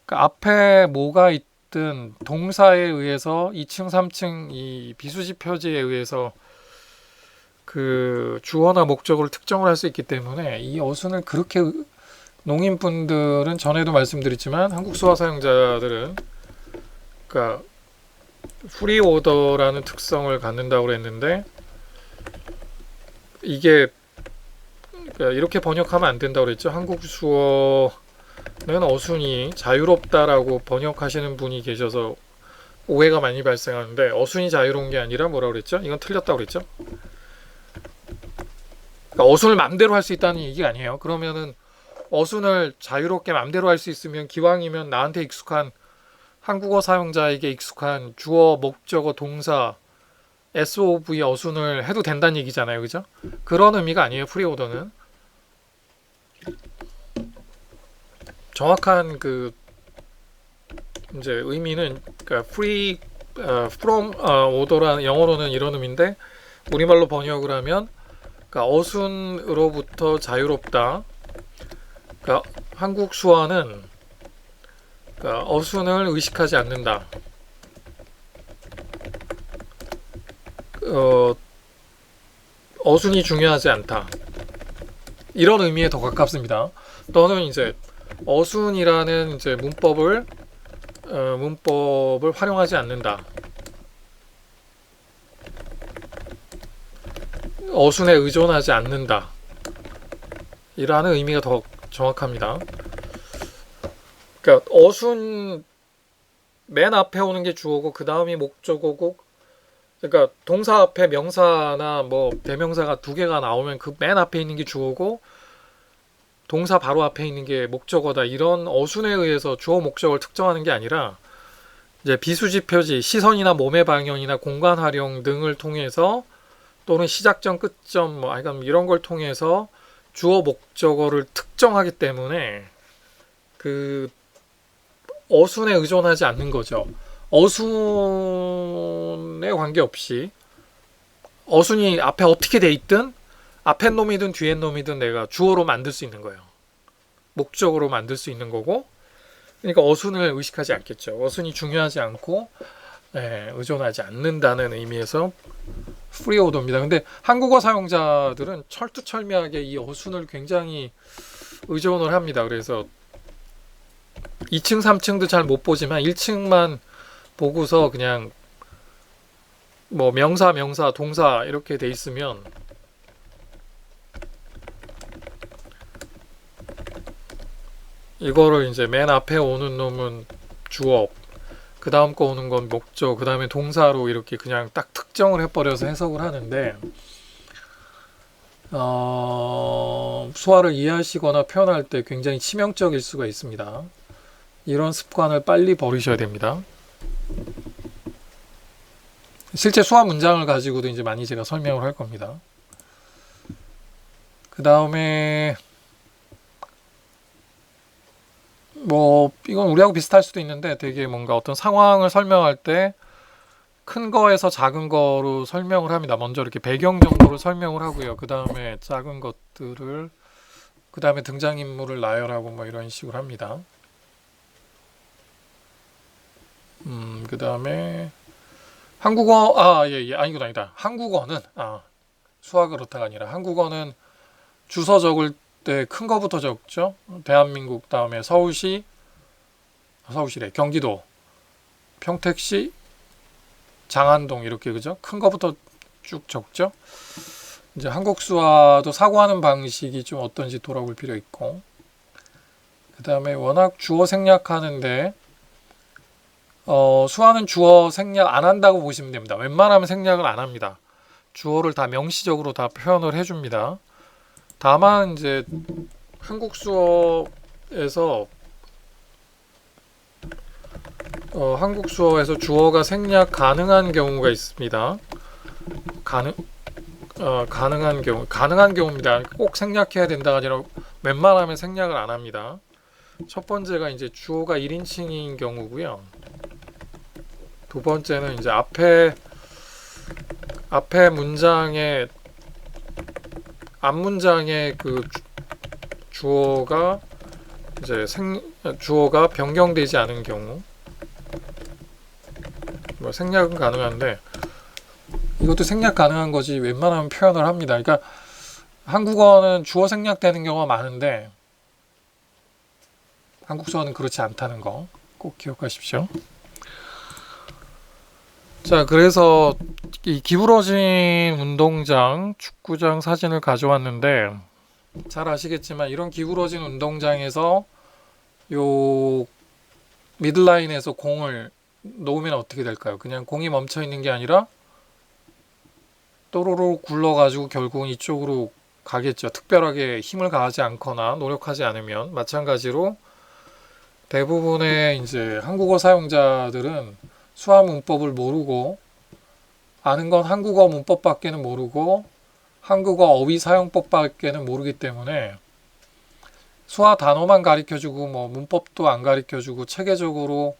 그러니까 앞에 뭐가 있든 동사에 의해서 2층, 3층 이 비수지 표지에 의해서 그 주어나 목적어를 특정을 할 수 있기 때문에 이 어순을 그렇게 농인분들은 전에도 말씀드렸지만 한국 수화 사용자들은 그러니까 프리 오더라는 특성을 갖는다고 그랬는데 이게 그러니까 이렇게 번역하면 안 된다고 그랬죠. 한국 수어는 어순이 자유롭다라고 번역하시는 분이 계셔서 오해가 많이 발생하는데 어순이 자유로운 게 아니라 뭐라고 그랬죠? 이건 틀렸다고 그랬죠. 그러니까 어순을 맘대로 할 수 있다는 얘기가 아니에요. 그러면은 어순을 자유롭게 맘대로 할 수 있으면 기왕이면 나한테 익숙한 한국어 사용자에게 익숙한 주어, 목적어, 동사, SOV 어순을 해도 된다는 얘기잖아요. 그죠? 그런 의미가 아니에요. 프리오더는. 정확한 그 이제 의미는 그러니까 free from order라는 영어로는 이런 의미인데 우리말로 번역을 하면 그러니까 어순으로부터 자유롭다. 그러니까 한국 수어는 그러니까 어순을 의식하지 않는다. 어순이 중요하지 않다. 이런 의미에 더 가깝습니다. 또는 이제 어순이라는 이제 문법을 활용하지 않는다. 어순에 의존하지 않는다. 이라는 의미가 더 정확합니다. 그러니까 어순 맨 앞에 오는 게 주어고 그 다음이 목적어고 그러니까 동사 앞에 명사나 뭐 대명사가 두 개가 나오면 그 맨 앞에 있는 게 주어고 동사 바로 앞에 있는 게 목적어다. 이런 어순에 의해서 주어 목적을 특정하는 게 아니라 이제 비수지 표지, 시선이나 몸의 방향이나 공간 활용 등을 통해서 또는 시작점, 끝점 뭐 그러니까 이런 걸 통해서 주어 목적어를 특정하기 때문에 그 어순에 의존하지 않는 거죠. 어순에 관계없이 어순이 앞에 어떻게 돼 있든 앞에 놈이든 뒤에 놈이든 내가 주어로 만들 수 있는 거예요. 목적으로 만들 수 있는 거고 그러니까 어순을 의식하지 않겠죠. 어순이 중요하지 않고 의존하지 않는다는 의미에서 프리오더입니다. 근데 한국어 사용자들은 철두철미하게 이 어순을 굉장히 의존을 합니다. 그래서 2층, 3층도 잘 못 보지만 1층만 보고서 그냥 뭐 명사, 동사 이렇게 돼 있으면 이거를 이제 맨 앞에 오는 놈은 주어, 그 다음 거 오는 건 목적, 그 다음에 동사로 이렇게 그냥 딱 특정을 해버려서 해석을 하는데 수화를 이해하시거나 표현할 때 굉장히 치명적일 수가 있습니다. 이런 습관을 빨리 버리셔야 됩니다. 실제 수화 문장을 가지고도 이제 많이 제가 설명을 할 겁니다. 그 다음에 뭐 이건 우리하고 비슷할 수도 있는데 되게 뭔가 어떤 상황을 설명할 때 큰 거에서 작은 거로 설명을 합니다. 먼저 이렇게 배경 정도를 설명을 하고요. 그 다음에 작은 것들을 그 다음에 등장인물을 나열하고 뭐 이런 식으로 합니다. 그 다음에 한국어 아니 이건 아니다. 한국어는 수학 그렇다가 아니라 한국어는 주소 적을 때 큰 거부터 적죠. 대한민국 다음에 서울시래 경기도 평택시 장안동 이렇게 그죠? 큰 거부터 쭉 적죠. 이제 한국 수화도 사고하는 방식이 좀 어떤지 돌아볼 필요 있고 그 다음에 워낙 주어 생략하는데 수화는 주어 생략 안 한다고 보시면 됩니다. 웬만하면 생략을 안 합니다. 주어를 다 명시적으로 다 표현을 해줍니다. 다만 이제 한국 수어에서 주어가 생략 가능한 경우가 있습니다. 가능한 경우입니다. 꼭 생략해야 된다가 아니라 웬만하면 생략을 안 합니다. 첫 번째가 이제 주어가 1인칭인 경우고요. 두 번째는 이제 앞에 문장의 앞문장의 그 주어가 이제 주어가 변경되지 않은 경우, 뭐 생략은 가능한데 이것도 생략 가능한 거지 웬만하면 표현을 합니다. 그러니까 한국어는 주어 생략되는 경우가 많은데 한국서는 그렇지 않다는 거 꼭 기억하십시오. 자, 그래서 이 기울어진 운동장, 축구장 사진을 가져왔는데 잘 아시겠지만 이런 기울어진 운동장에서 요 미들라인에서 공을 놓으면 어떻게 될까요? 그냥 공이 멈춰 있는 게 아니라 또로로 굴러가지고 결국은 이쪽으로 가겠죠. 특별하게 힘을 가하지 않거나 노력하지 않으면. 마찬가지로 대부분의 이제 한국어 사용자들은 수화 문법을 모르고 아는 건 한국어 문법밖에는 모르고 한국어 어휘 사용법밖에는 모르기 때문에 수화 단어만 가르쳐주고 뭐 문법도 안 가르쳐주고 체계적으로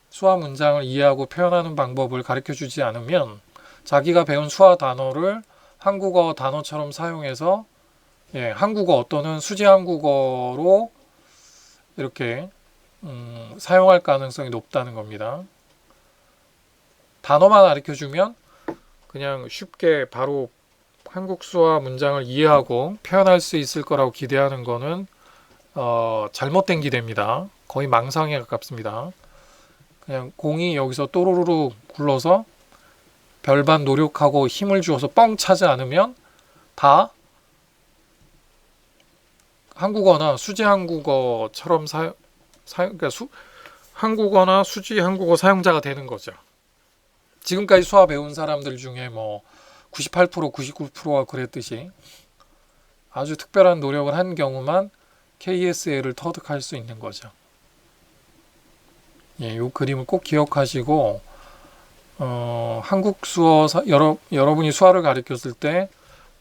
수화 문장을 이해하고 표현하는 방법을 가르쳐주지 않으면 자기가 배운 수화 단어를 한국어 단어처럼 사용해서 한국어 또는 수지 한국어로 이렇게 사용할 가능성이 높다는 겁니다. 단어만 가르쳐주면 그냥 쉽게 바로 한국 수화 문장을 이해하고 표현할 수 있을 거라고 기대하는 거는 잘못된 기대입니다. 거의 망상에 가깝습니다. 그냥 공이 여기서 또로로로 굴러서 별반 노력하고 힘을 주어서 뻥 차지 않으면 다 한국어나 수지 한국어처럼 그러니까 한국어나 수지 한국어 사용자가 되는 거죠. 지금까지 수화 배운 사람들 중에 뭐 98%, 99%가 그랬듯이 아주 특별한 노력을 한 경우만 KSL을 터득할 수 있는 거죠. 이 그림을 꼭 기억하시고 한국 수어 여러분이 수화를 가르쳤을 때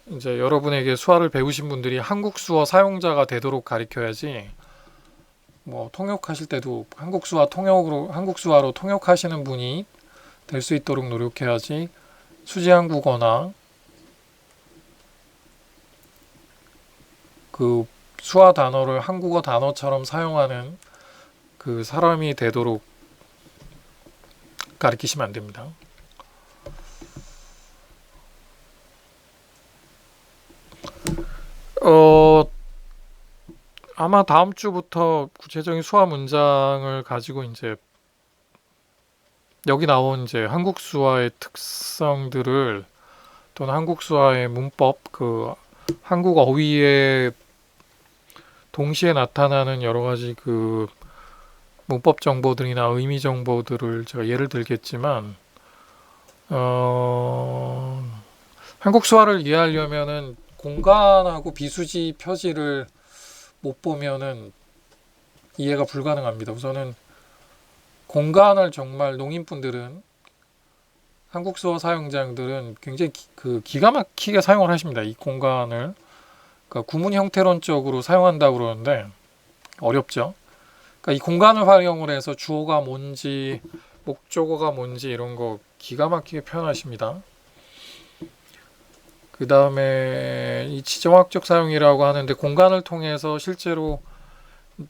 이제 여러분에게 수화를 배우신 분들이 한국 수어 사용자가 되도록 가르쳐야지 뭐 통역하실 때도 한국 수화로 통역하시는 분이 될 수 있도록 노력해야지 수지 한국어나 그 수화 단어를 한국어 단어처럼 사용하는 그 사람이 되도록 가르치시면 안 됩니다. 아마 다음 주부터 구체적인 수화 문장을 가지고 이제 여기 나온 이제 한국 수화의 특성들을 또는 한국 수화의 문법, 그 한국 어휘에 동시에 나타나는 여러 가지 그 문법 정보들이나 의미 정보들을 제가 예를 들겠지만 한국 수화를 이해하려면은 공간하고 비수지 표지를 못 보면은 이해가 불가능합니다. 우선은 공간을 정말 농인분들은 한국 수어 사용자들은 굉장히 기가 막히게 사용을 하십니다. 이 공간을 그러니까 구문 형태론적으로 사용한다고 그러는데 어렵죠. 그러니까 이 공간을 활용을 해서 주어가 뭔지 목적어가 뭔지 이런 거 기가 막히게 표현하십니다. 그 다음에 이 지정학적 사용이라고 하는데 공간을 통해서 실제로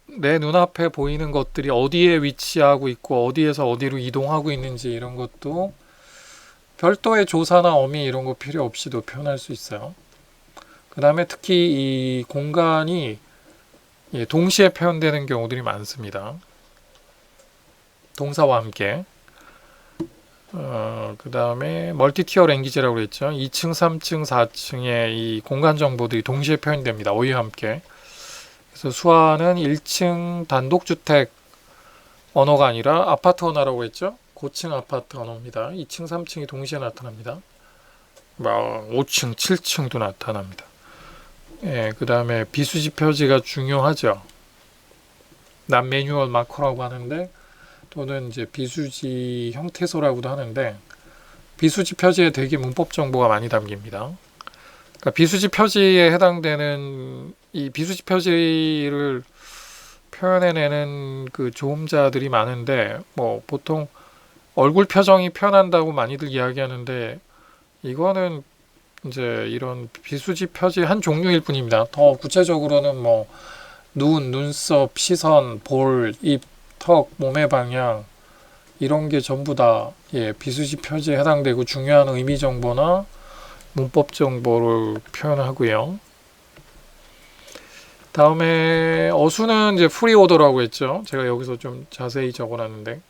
내 눈앞에 보이는 것들이 어디에 위치하고 있고 어디에서 어디로 이동하고 있는지 이런 것도 별도의 조사나 어미 이런 거 필요 없이도 표현할 수 있어요. 그 다음에 특히 이 공간이 동시에 표현되는 경우들이 많습니다. 동사와 함께. 그 다음에 멀티티어 랭귀지라고 했죠. 2층, 3층, 4층의 이 공간 정보들이 동시에 표현됩니다. 어휘와 함께. 그래서 수화는 1층 단독주택 언어가 아니라 아파트 언어라고 했죠. 고층 아파트 언어입니다. 2층, 3층이 동시에 나타납니다. 5층, 7층도 나타납니다. 그 다음에 비수지 표지가 중요하죠. 난 매뉴얼 마커라고 하는데 또는 이제 비수지 형태소라고도 하는데 비수지 표지에 되게 문법 정보가 많이 담깁니다. 그러니까 비수지 표지에 해당되는 이 비수지 표지를 표현해내는 그 조음자들이 많은데 뭐 보통 얼굴 표정이 표현한다고 많이들 이야기하는데 이거는 이제 이런 비수지 표지 한 종류일 뿐입니다. 더 구체적으로는 뭐 눈, 눈썹, 시선, 볼, 입, 턱, 몸의 방향 이런 게 전부 다 비수지 표지에 해당되고 중요한 의미 정보나 문법 정보를 표현하고요. 다음에 어수는 이제 프리 오더라고 했죠. 제가 여기서 좀 자세히 적어놨는데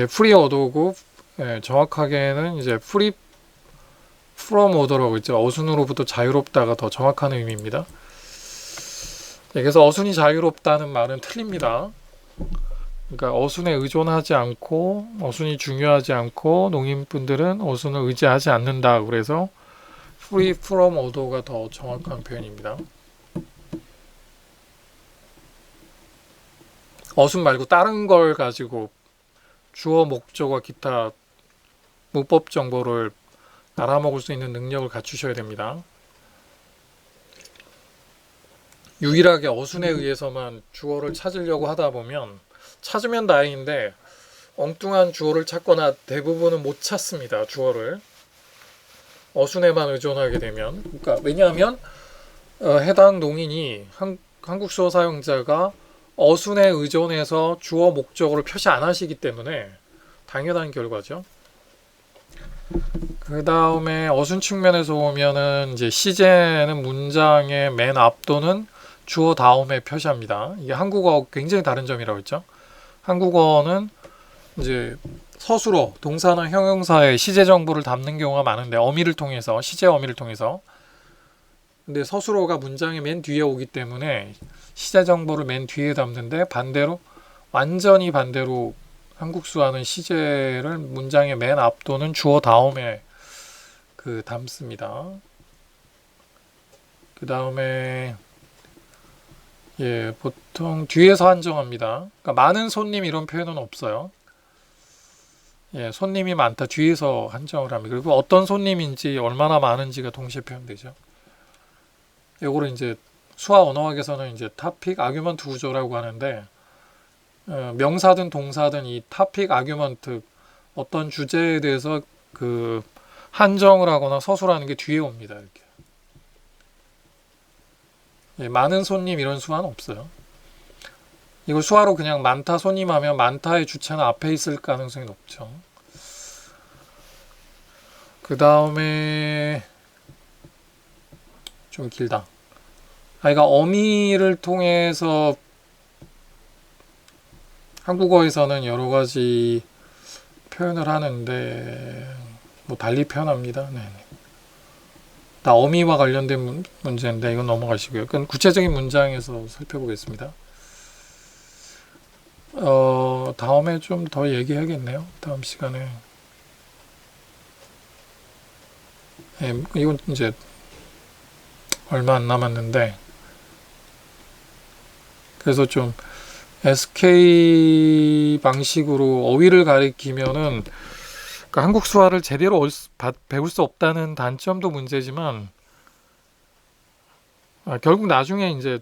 프리 오더고 정확하게는 이제 프리 프롬 오더라고 했죠. 어순으로부터 자유롭다가 더 정확한 의미입니다. 그래서 어순이 자유롭다는 말은 틀립니다. 그러니까 어순에 의존하지 않고 어순이 중요하지 않고 농민분들은 어순을 의지하지 않는다. 그래서 free from order가 더 정확한 표현입니다. 어순 말고 다른 걸 가지고 주어, 목적어, 기타 문법 정보를 알아먹을 수 있는 능력을 갖추셔야 됩니다. 유일하게 어순에 의해서만 주어를 찾으려고 하다 보면 찾으면 다행인데 엉뚱한 주어를 찾거나 대부분은 못 찾습니다. 주어를 어순에만 의존하게 되면 그러니까 왜냐하면 해당 농인이 한국 수어 사용자가 어순에 의존해서 주어 목적어를 표시 안 하시기 때문에 당연한 결과죠. 그 다음에 어순 측면에서 보면은 이제 시제는 문장의 맨 앞 또는 주어 다음에 표시합니다. 이게 한국어 굉장히 다른 점이라고 했죠. 한국어는 이제 서술어, 동사나 형용사의 시제 정보를 담는 경우가 많은데 어미를 통해서 시제 어미를 통해서 근데 서술어가 문장의 맨 뒤에 오기 때문에 시제 정보를 맨 뒤에 담는데 반대로 완전히 반대로 한국 수화는 시제를 문장의 맨 앞 또는 주어 다음에 담습니다. 그 다음에 보통 뒤에서 한정합니다. 그러니까 많은 손님 이런 표현은 없어요. 손님이 많다 뒤에서 한정을 합니다. 그리고 어떤 손님인지 얼마나 많은지가 동시에 표현되죠. 요거를 이제 수화 언어학에서는 이제 토픽 아규먼트 구조라고 하는데 명사든 동사든 이 토픽 아규먼트 어떤 주제에 대해서 한정을 하거나 서술하는 게 뒤에 옵니다. 이렇게. 많은 손님 이런 수화는 없어요. 이거 수화로 그냥 많다 손님 하면 많다의 주체는 앞에 있을 가능성이 높죠. 그 다음에 좀 길다. 그러니까 어미를 통해서 한국어에서는 여러 가지 표현을 하는데 뭐 달리 표현합니다. 네. 다 어미와 관련된 문제인데 이건 넘어가시고요. 그건 구체적인 문장에서 살펴보겠습니다. 다음에 좀 더 얘기해야겠네요. 다음 시간에. 이건 이제 얼마 안 남았는데 그래서 좀 SK 방식으로 어휘를 가리키면은 그러니까 한국 수화를 제대로 배울 수 없다는 단점도 문제지만 결국 나중에 이제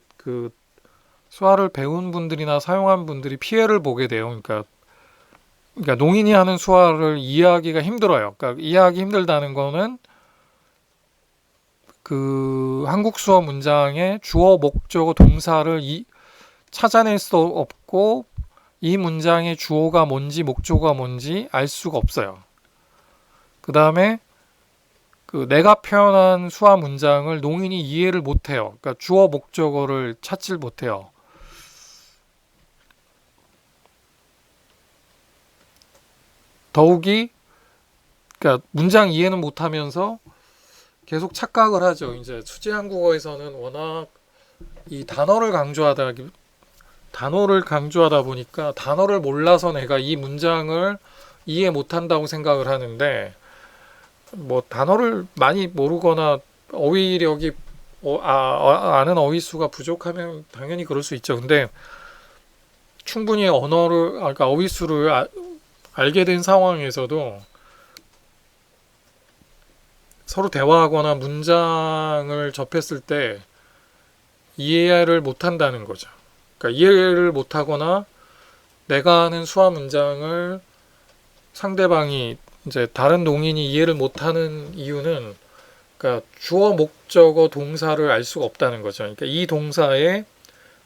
수화를 배운 분들이나 사용한 분들이 피해를 보게 돼요. 그러니까 농인이 하는 수화를 이해하기가 힘들어요. 그러니까 이해하기 힘들다는 거는 한국 수어 문장의 주어, 목적어, 동사를 찾아낼 수 없고 이 문장의 주어가 뭔지 목적어가 뭔지 알 수가 없어요. 그 다음에 내가 표현한 수화 문장을 농인이 이해를 못해요. 그러니까 주어, 목적어를 찾질 못해요. 더욱이 그러니까 문장 이해는 못하면서 계속 착각을 하죠. 이제 수제 한국어에서는 워낙 이 단어를 강조하다 보니까 단어를 몰라서 내가 이 문장을 이해 못한다고 생각을 하는데 뭐 단어를 많이 모르거나 어휘력이 아는 어휘수가 부족하면 당연히 그럴 수 있죠. 근데 충분히 그러니까 어휘수를 알게 된 상황에서도 서로 대화하거나 문장을 접했을 때 이해를 못한다는 거죠. 그러니까 이해를 못하거나 내가 하는 수화 문장을 상대방이 이제 다른 농인이 이해를 못하는 이유는 그러니까 주어, 목적어, 동사를 알 수가 없다는 거죠. 그러니까 이 동사의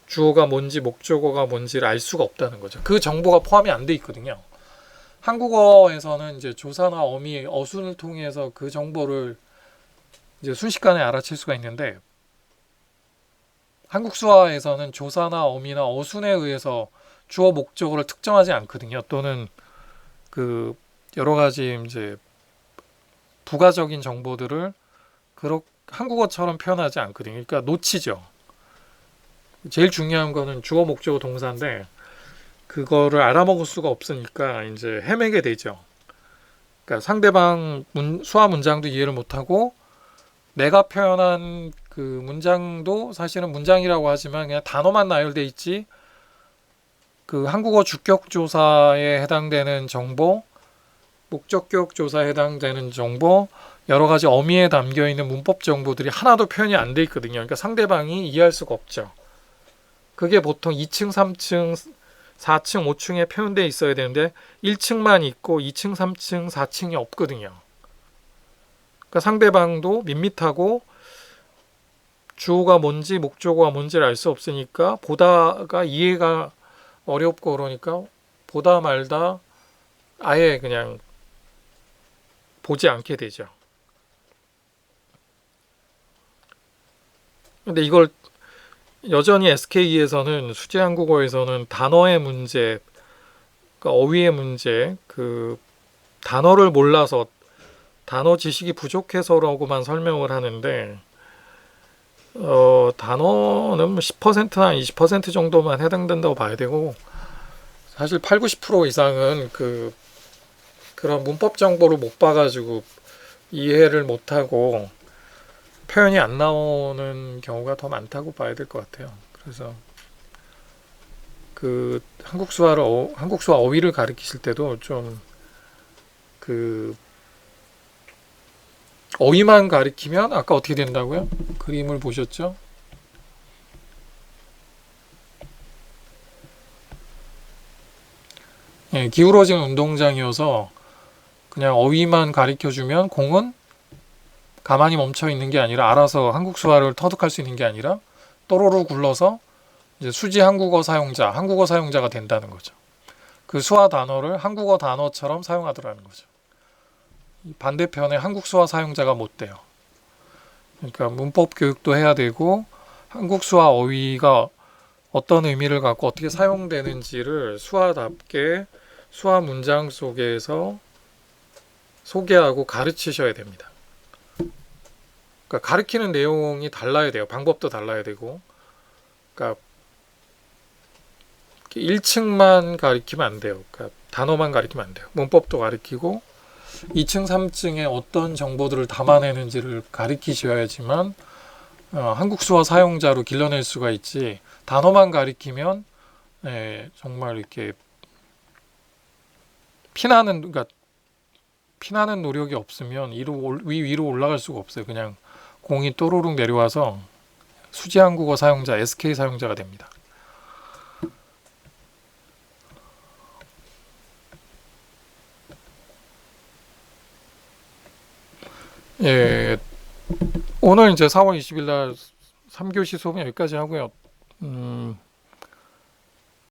주어가 뭔지 목적어가 뭔지를 알 수가 없다는 거죠. 그 정보가 포함이 안 돼 있거든요. 한국어에서는 이제 조사나 어미, 어순을 통해서 그 정보를 이제 순식간에 알아챌 수가 있는데 한국 수화에서는 조사나 어미나 어순에 의해서 주어 목적어를 특정하지 않거든요. 또는 그 여러 가지 이제 부가적인 정보들을 한국어처럼 표현하지 않거든요. 그러니까 놓치죠. 제일 중요한 거는 주어 목적어 동사인데 그거를 알아먹을 수가 없으니까 이제 헤매게 되죠. 그러니까 상대방 수화 문장도 이해를 못하고 내가 표현한 그 문장도 사실은 문장이라고 하지만 그냥 단어만 나열돼 있지 그 한국어 주격 조사에 해당되는 정보, 목적격 조사에 해당되는 정보, 여러 가지 어미에 담겨 있는 문법 정보들이 하나도 표현이 안 돼 있거든요. 그러니까 상대방이 이해할 수가 없죠. 그게 보통 2층, 3층, 4층, 5층에 표현되어 있어야 되는데 1층만 있고 2층, 3층, 4층이 없거든요. 그러니까 상대방도 밋밋하고 주어가 뭔지 목적어가 뭔지를 알 수 없으니까 보다가 이해가 어렵고 그러니까 보다 말다 아예 그냥 보지 않게 되죠. 근데 이걸 여전히 SK에서는 수제 한국어에서는 단어의 문제, 그러니까 어휘의 문제, 그 단어를 몰라서 단어 지식이 부족해서라고만 설명을 하는데 단어는 10%나 20% 정도만 해당된다고 봐야 되고 사실 8, 90% 이상은 그런 문법 정보를 못 봐가지고 이해를 못하고 표현이 안 나오는 경우가 더 많다고 봐야 될 것 같아요. 그래서 그 한국 수화 어휘를 가르치실 때도 좀 그 어휘만 가리키면 아까 어떻게 된다고요? 그림을 보셨죠? 예, 기울어진 운동장이어서 그냥 어휘만 가리켜주면 공은 가만히 멈춰 있는 게 아니라 알아서 한국 수화를 터득할 수 있는 게 아니라 또로로 굴러서 이제 수지 한국어 사용자가 된다는 거죠. 그 수화 단어를 한국어 단어처럼 사용하더라는 거죠. 반대편에 한국 수화 사용자가 못 돼요. 그러니까 문법 교육도 해야 되고 한국 수화 어휘가 어떤 의미를 갖고 어떻게 사용되는지를 수화답게 수화 문장 속에서 소개하고 가르치셔야 됩니다. 그러니까 가르치는 내용이 달라야 돼요. 방법도 달라야 되고. 그러니까 1층만 가르치면 안 돼요. 그러니까 단어만 가르치면 안 돼요. 문법도 가르치고 2층, 3층에 어떤 정보들을 담아내는지를 가르치셔야지만 한국 수화 사용자로 길러낼 수가 있지. 단어만 가르치면 정말 이렇게 피나는 노력이 없으면 위로 올라갈 수가 없어요. 그냥 공이 또르륵 내려와서 수지 한국어 사용자, SK 사용자가 됩니다. 예, 오늘 이제 4월 20일 날 3교시 수업은 여기까지 하고요.